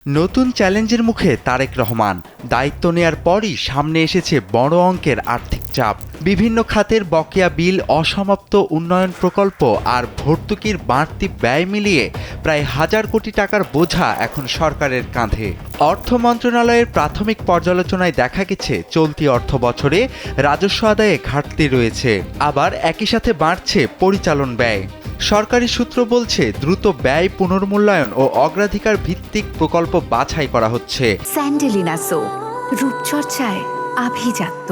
নতুন চ্যালেঞ্জের মুখে তারেক রহমান। দায়িত্ব নেয়ার পরই সামনে এসেছে বড় অঙ্কের আর্থিক চাপ। বিভিন্ন খাতের বকেয়া বিল, অসমাপ্ত উন্নয়ন প্রকল্প আর ভর্তুকির বাড়তি ব্যয় মিলিয়ে প্রায় ১,০০০ কোটি টাকার বোঝা এখন সরকারের কাঁধে। অর্থ মন্ত্রণালয়ের প্রাথমিক পর্যালোচনায় দেখা গেছে চলতি অর্থ বছরে রাজস্ব আদায়ে ঘাটতি রয়েছে, আবার একই সাথে বাড়ছে পরিচালন ব্যয়। সরকারি সূত্র বলছে দ্রুত ব্যয় পুনর্মূল্যায়ন ও অগ্রাধিকার ভিত্তিক প্রকল্প বাছাই করা হচ্ছে। স্যান্ডেলিনা সো, রূপচর্চায় আভিজাত্য।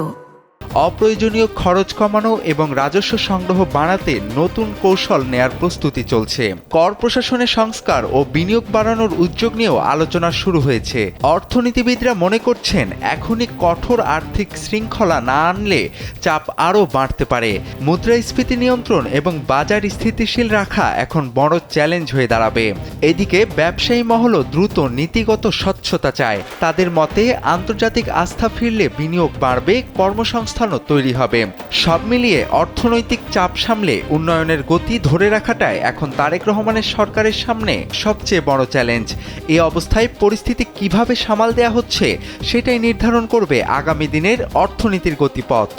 অপ্রয়োজনীয় খরচ কমানো এবং রাজস্ব সংগ্রহ বাড়াতে নতুন কৌশল নেয়ার প্রস্তুতি চলছে। কর প্রশাসনের সংস্কার ও বিনিয়োগ বাড়ানোর উদ্যোগ নিয়েও আলোচনা শুরু হয়েছে। অর্থনীতিবিদরা মনে করছেন এখনই কঠোর আর্থিক শৃঙ্খলা না আনলে চাপ আরও বাড়তে পারে। মুদ্রাস্ফীতি নিয়ন্ত্রণ এবং বাজার স্থিতিশীল রাখা এখন বড় চ্যালেঞ্জ হয়ে দাঁড়াবে। এদিকে ব্যবসায়ী মহলও দ্রুত নীতিগত স্বচ্ছতা চায়। তাদের মতে আন্তর্জাতিক আস্থা ফিরলে বিনিয়োগ বাড়বে, কর্মসংস্থানও তৈরি হবে। সব মিলিয়ে অর্থনৈতিক চাপ সামলে উন্নয়নের গতি ধরে রাখাটাই এখন তারেক রহমানের সরকারের সামনে সবচেয়ে বড় চ্যালেঞ্জ। এই অবস্থায় পরিস্থিতি কিভাবে সামাল দেয়া হচ্ছে সেটাই নির্ধারণ করবে আগামী দিনের অর্থনীতির গতিপথ।